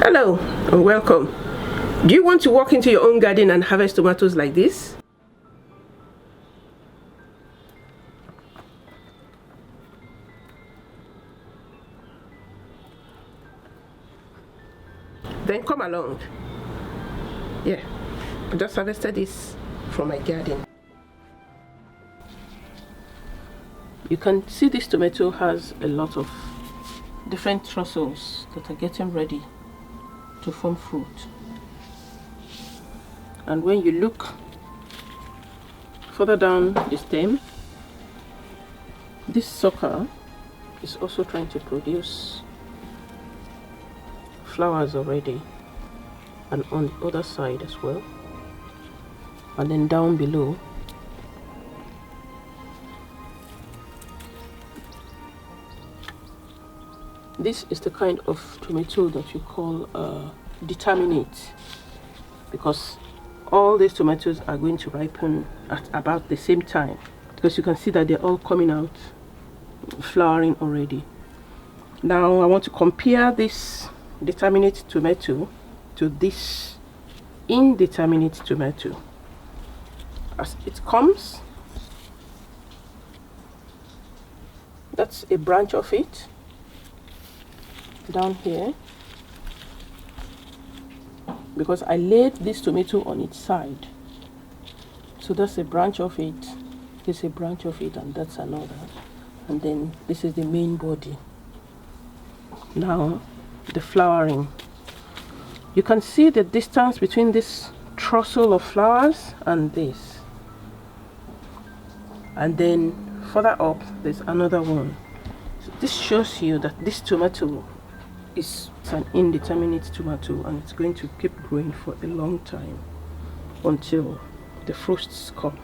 Hello and welcome. Do you want to walk into your own garden and harvest tomatoes like this? Then come along. Yeah, I just harvested this from my garden. You can see this tomato has a lot of different trussles that are getting ready to form fruit. And when you look further down the stem, this sucker is also trying to produce flowers already, and on the other side as well. And then down below, this is the kind of tomato that you call determinate, because all these tomatoes are going to ripen at about the same time, because you can see that they're all coming out flowering already. Now I want to compare this determinate tomato to this indeterminate tomato. As it comes, that's a branch of it down here, because I laid this tomato on its side. So that's a branch of it, this is a branch of it, and that's another, and then this is the main body. Now the flowering, you can see the distance between this trussle of flowers and this, and then further up there's another one. So this shows you that this tomato is an indeterminate tomato, and it's going to keep growing for a long time until the fruits come.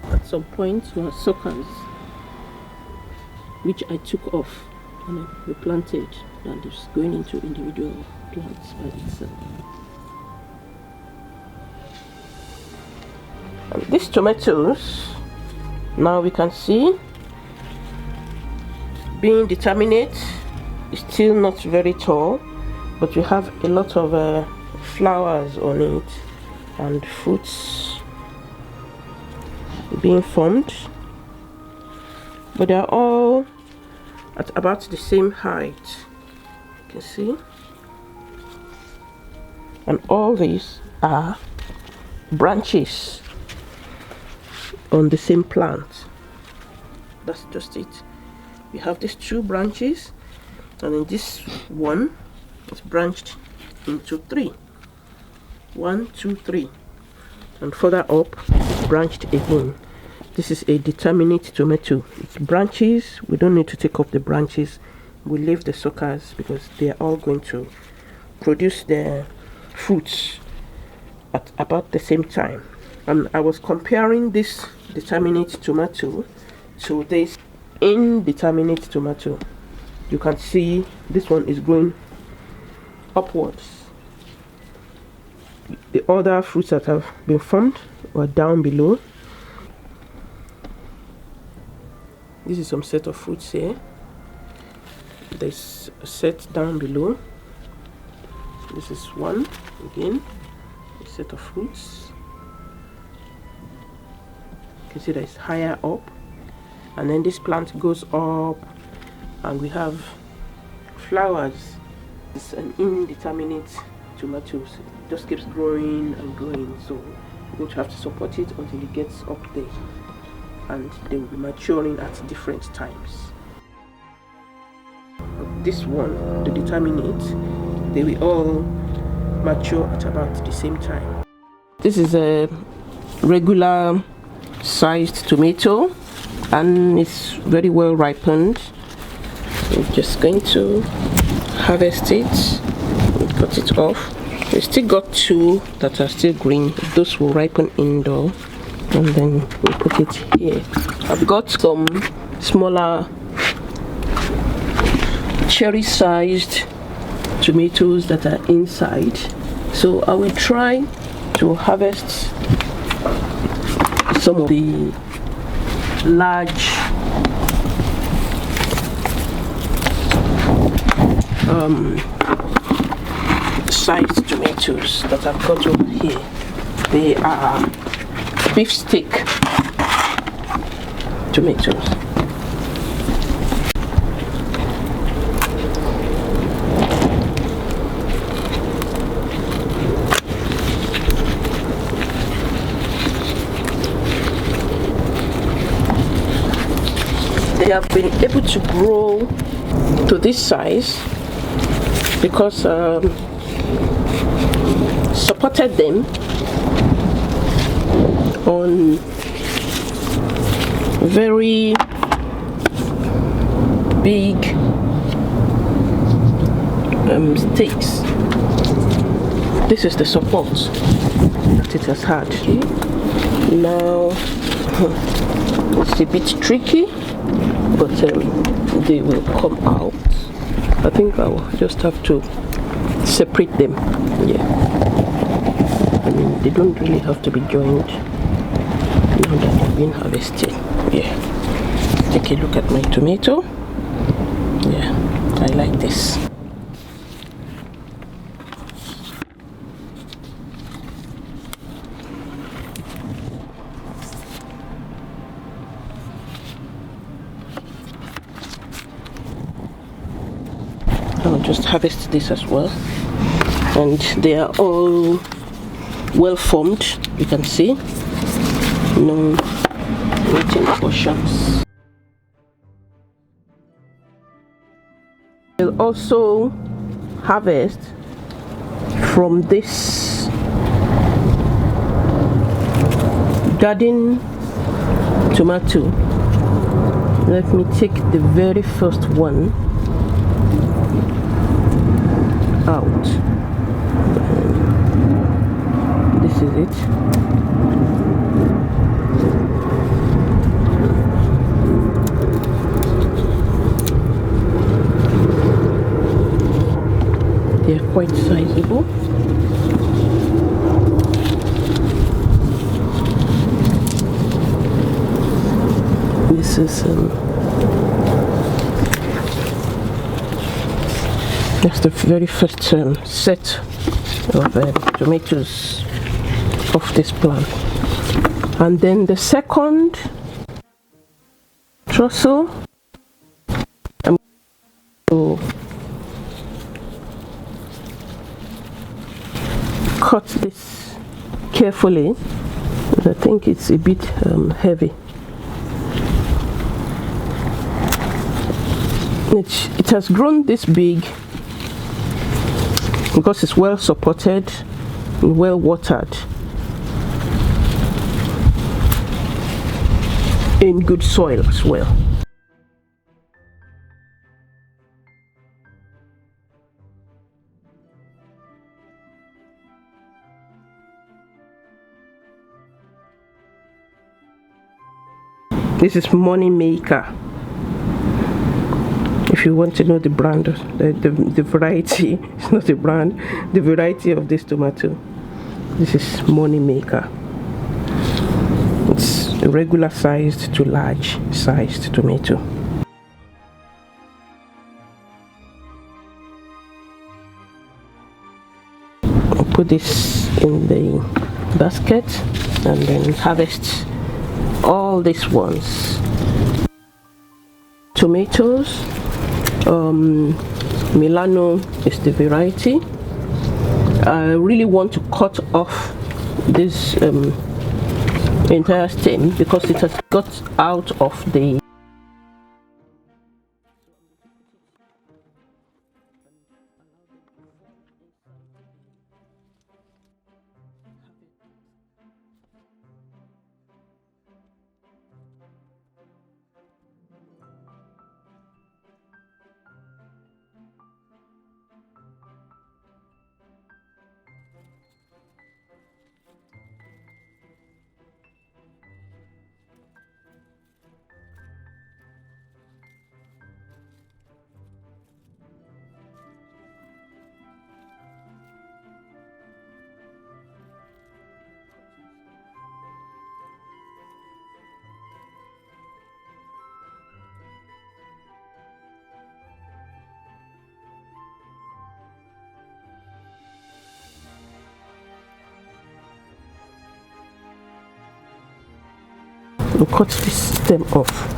At some point there are suckers which I took off and I replanted, and it's going into individual plants by itself. And these tomatoes, now we can see, being determinate, is still not very tall, but we have a lot of flowers on it and fruits being formed, but they are all at about the same height, you can see, and all these are branches on the same plant. That's just it. We have these two branches, and then this one is branched into three. 1, 2, 3, and further up branched again. This is a determinate tomato. It's branches. We don't need to take off the branches. We leave the suckers because they are all going to produce their fruits at about the same time. And I was comparing this determinate tomato to this indeterminate tomato. You can see this one is growing upwards. The other fruits that have been formed were down below. This is some set of fruits here. There's a set down below. This is one again, a set of fruits. You can see that it's higher up, and then this plant goes up and we have flowers. It's an indeterminate tomato. It just keeps growing and growing, so you're going to have to support it until it gets up there, and they will be maturing at different times. But this one, the determinate, they will all mature at about the same time. This is a regular sized tomato, and it's very well ripened. We're just going to harvest it and cut it off. We still got two that are still green. Those will ripen indoor, and then we put it here. I've got some smaller cherry sized tomatoes that are inside, so I will try to harvest some of the large sized tomatoes that I've got over here. They are beef steak tomatoes. They have been able to grow to this size because supported them on very big stakes. This is the support that it has had. Now it's a bit tricky, but they will come out. I think I will just have to separate them. Yeah, I mean, they don't really have to be joined now that they've been harvested. Yeah, take a look at my tomato. Yeah, I like this. I'll just harvest this as well, and they are all well formed. You can see no waiting portions. We'll also harvest from this garden tomato. Let me take the very first one out. This is it. They're quite sizable. This is that's the very first set of tomatoes of this plant, and then the second trussle, I'm going to cut this carefully. I think it's a bit heavy. It has grown this big because it's well supported and well watered in good soil as well. This is Money Maker. If you want to know the brand, the variety, it's not a brand, the variety of this tomato. This is Money Maker. It's a regular sized to large sized tomato. I'll put this in the basket and then harvest all these ones. Tomatoes. Milano is the variety. I really want to cut off this entire stem because it has got out of the we'll cut this stem off.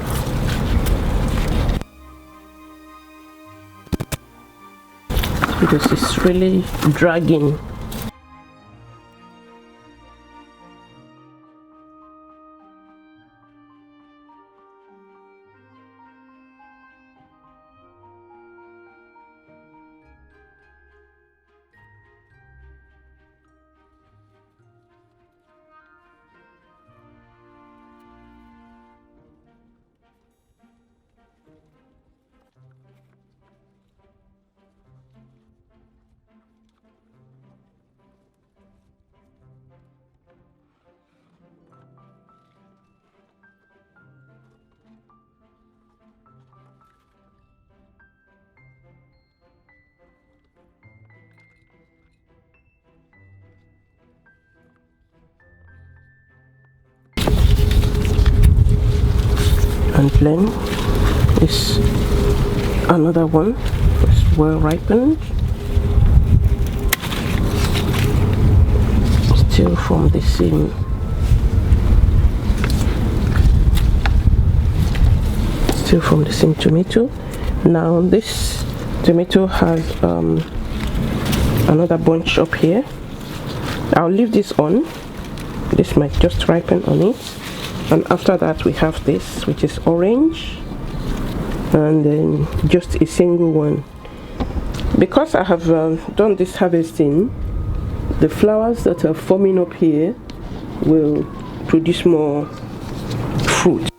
Because it's really dragging. And then is another one. It's well ripened. Still from the same. Still from the same tomato. Now this tomato has another bunch up here. I'll leave this on. This might just ripen on it. And after that we have this, which is orange, and then just a single one. Because I have done this harvesting, the flowers that are forming up here will produce more fruit.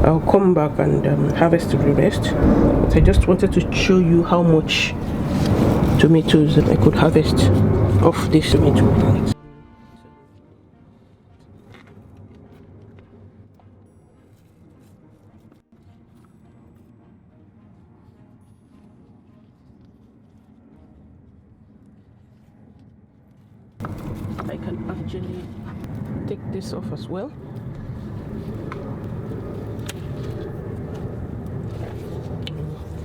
I'll come back and harvest the rest, but I just wanted to show you how much tomatoes I could harvest off this tomato plant. I can actually take this off as well.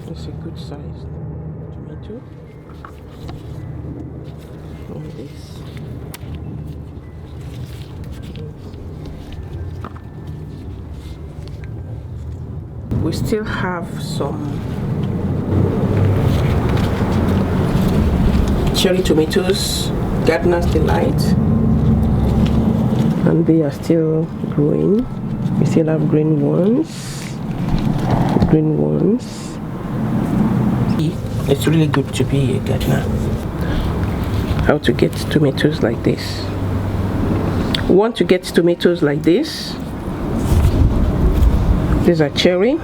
It's a good sized tomato. And this. We still have some cherry tomatoes, Gardener's Delight, and they are still growing. We still have green ones. It's really good to be a gardener. How to get tomatoes like this. Want to get tomatoes like this. These are cherry,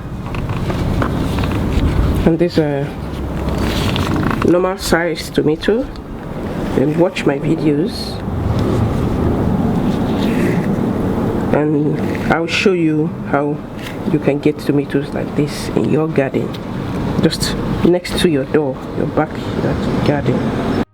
and these are normal sized tomato. Then watch my videos and I'll show you how you can get tomatoes like this in your garden, just next to your door, your backyard garden.